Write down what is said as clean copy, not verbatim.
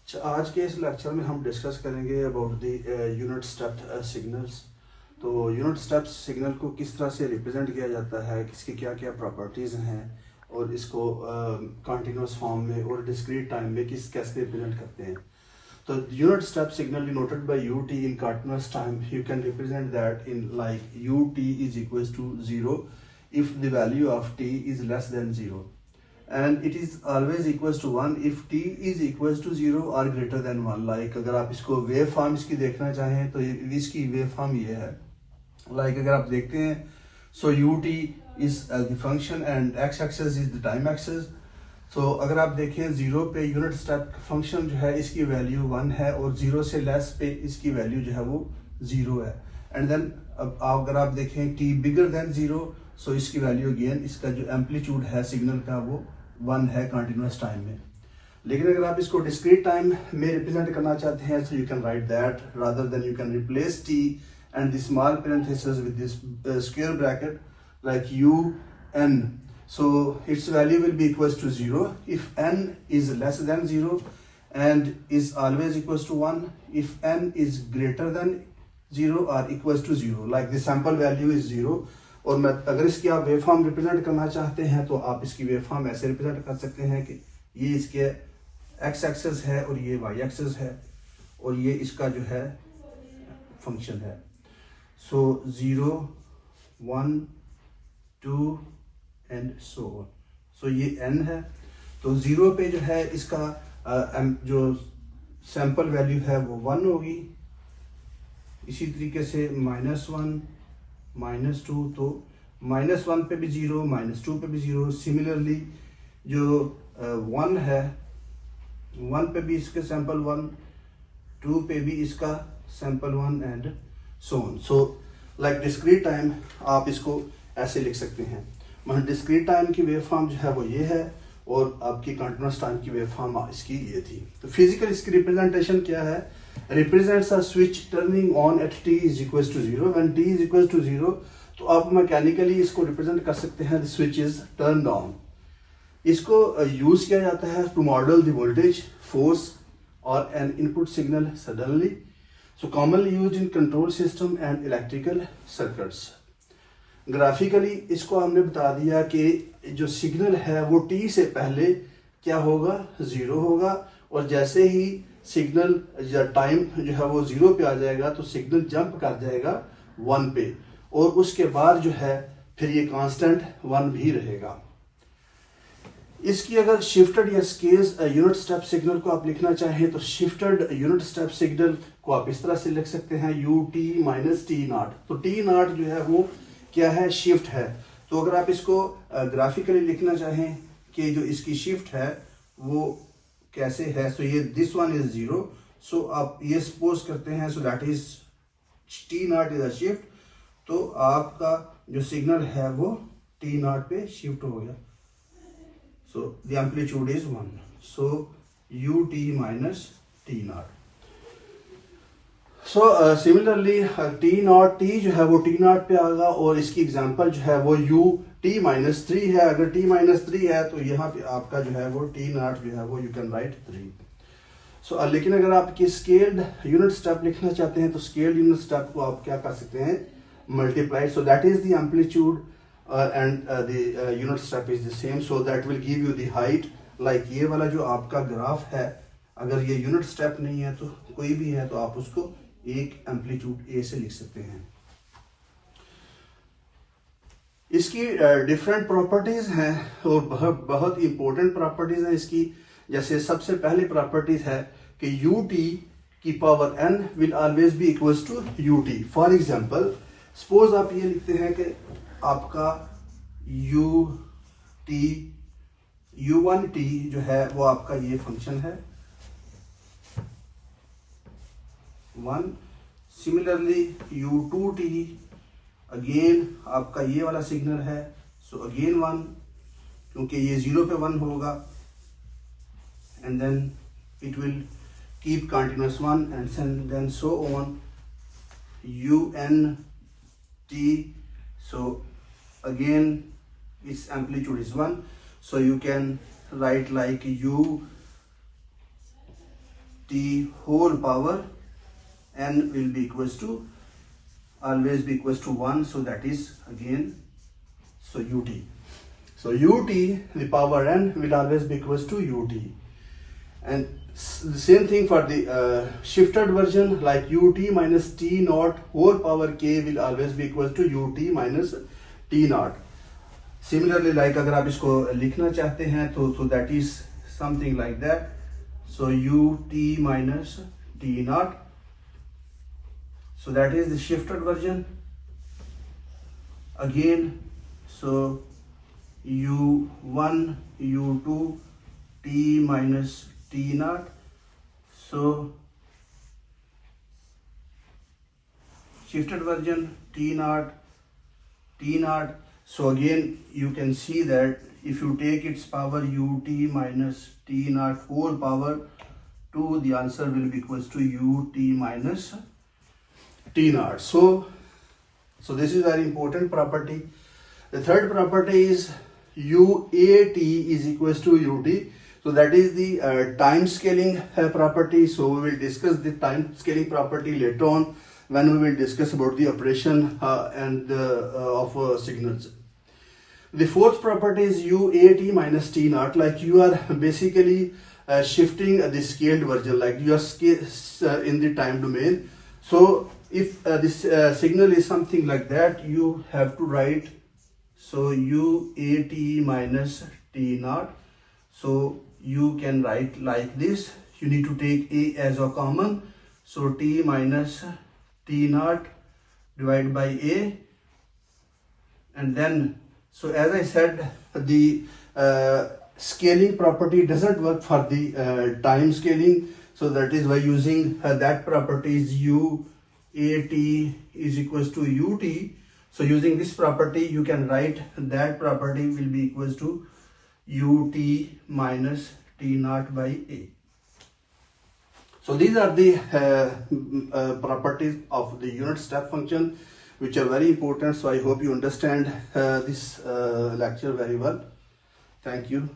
अच्छा, आज के इस लेक्चर में हम डिस्कस करेंगे about the unit step signals. तो यूनिट स्टेप सिग्नल को किस तरह से रिप्रेजेंट किया जाता है, किसकी क्या क्या प्रॉपर्टीज़ हैं और इसको कंटिन्यूस फॉर्म में और डिस्क्रीट टाइम में कैसे रिप्रेजेंट करते हैं। तो unit step signal denoted by ut in continuous time, you can represent that in like ut is equals to 0 if the value of t is less than 0, and it is always equals to 1 if t is equals to 0 or greater than 1। like अगर आप इसको wave form इसकी देखना चाहें तो इसकी wave form ये है। like अगर आप देखते हैं so ut is the function and x axis is the time axis। so अगर आप देखें 0 पे यूनिट स्टेप फंक्शन जो है इसकी वैल्यू 1 है और 0 से लेस पे इसकी वैल्यू जो है वो 0 है। एंड देन अब अगर आप देखें t बिगर देन 0, सो इसकी वैल्यू अगेन इसका जो एम्पलीट्यूड है सिग्नल का वो 1 है कंटिन्यूस टाइम में। लेकिन अगर आप इसको डिस्क्रीट टाइम में रिप्रेजेंट करना चाहते हैं so you can write that rather than you can replace t and the small parenthesis with this square bracket like u n, so its value will be equals to 0 if n is less than 0 and is always equals to 1 if n is greater than 0 or equals to 0, like the sample value is 0। और मैं अगर इसकी आप wave form represent करना चाहते हैं तो आप इसकी वेव फॉर्म ऐसे रिप्रेजेंट कर सकते हैं कि ये इसके एक्स एक्सिस है और ये वाई एक्सिस है और ये इसका जो है फंक्शन है। सो 0 1 2 एंड सो ऑन। सो ये n है तो 0 पे जो है इसका जो सैंपल वैल्यू है वो 1 होगी। इसी तरीके से -1 -2, तो -1 पे भी 0, -2 पे भी 0। सिमिलरली जो 1 है 1 पे भी इसके सैंपल 1, 2 पे भी इसका sample 1 and so on. So like discrete time आप इसको ऐसे लिख सकते हैं। मतलब डिस्क्रीट टाइम की वेव फॉर्म जो है वो ये है और आपकी कंटिन्यूस टाइम की वेव फॉर्म इसकी ये थी। तो फिजिकल इसकी रिप्रेजेंटेशन क्या है? represents a switch turning on at t is equals to 0। when t is equals to 0 तो आप मैकेनिकली इसको रिप्रेजेंट कर सकते हैं the switch is turned on। इसको यूज किया जाता है to model the voltage, force or an input signal suddenly, so commonly used in control system and electrical circuits। Graphically इसको हमने बता दिया कि जो सिग्नल है वो t से पहले क्या होगा, 0 होगा, और जैसे ही सिग्नल या टाइम जो है वो 0 पे आ जाएगा तो सिग्नल जंप कर जाएगा 1 पे, और उसके बाद जो है फिर ये कांस्टेंट 1 भी रहेगा। इसकी अगर शिफ्टेड या स्केल्स यूनिट स्टेप सिग्नल को आप लिखना चाहें तो शिफ्टेड यूनिट स्टेप सिग्नल को आप इस तरह से लिख सकते हैं ut माइनस t नॉट। तो t नॉट जो है वो क्या है, शिफ्ट है। तो अगर आप इसको ग्राफिकली लिखना चाहें कि जो इसकी शिफ्ट है वो कैसे है, सो ये दिस वन इज 0, सो आप ये सपोज करते हैं so that is T not is a shift, तो आपका जो सिग्नल है वो टी नॉट पे शिफ्ट हो गया। So the amplitude is 1, so U T minus T not. So similarly T not T जो है वो टी नॉट पे आएगा और इसकी एग्जांपल जो है वो यू टी माइनस 3 है। अगर टी माइनस 3 है तो यहाँ पे आपका जो है वो टी नॉट जो है वो यू कैन राइट 3। सो लेकिन अगर आप स्केल्ड यूनिट स्टेप लिखना चाहते हैं तो स्केल्ड यूनिट स्टेप को आप क्या कर सकते हैं, multiply, so that is the amplitude and the unit step is the same, so that will give you the height. Like ये वाला जो आपका ग्राफ है, अगर ये यूनिट स्टेप नहीं है तो कोई भी है तो आप उसको एक एम्पलीट्यूड ए से लिख सकते हैं। इसकी डिफरेंट प्रॉपर्टीज हैं और बहुत इंपॉर्टेंट प्रॉपर्टीज हैं इसकी। जैसे सबसे पहली प्रॉपर्टीज है कि ut की power n will always be equals to ut। For example suppose आप ये लिखते हैं कि आपका u1t जो है वो आपका ये फंक्शन है 1। सिमिलरली u2t अगेन आपका ये वाला सिग्नल है, सो अगेन 1, क्योंकि ये 0 पे 1 होगा, and then it will keep continuous 1 and then so on unt, so again its amplitude is 1, so you can write like u t whole power n will be equals to always be equals to 1, so that is again so ut. So ut the power n will always be equals to ut, and the same thing for the shifted version, like ut minus t naught whole power k will always be equals to ut minus t naught. Similarly, like अगर आप इसको लिखना चाहते हैं तो so that is something like that. So ut minus t naught. So that is the shifted version. Again, so u1 u2 t minus t naught. So shifted version t naught. So again you can see that if you take its power ut minus t naught whole power 2, the answer will be equals to ut minus t naught. So this is very important property. The third property is uat is equals to ut. So that is the time scaling property. So we will discuss the time scaling property later on when we will discuss about the operation of signals. The fourth property is uat minus t naught. Like you are basically shifting the scaled version, like you are in the time domain. So if this signal is something like that, you have to write so uat minus t naught. So you can write like this. You need to take a as a common. So t minus t naught divided by a, and then so as I said, the scaling property doesn't work for the time scaling. So that is why using that property is uat is equals to ut. So using this property, you can write that property will be equals to ut minus t naught by a. So these are the properties of the unit step function, which are very important. So I hope you understand this lecture very well. Thank you.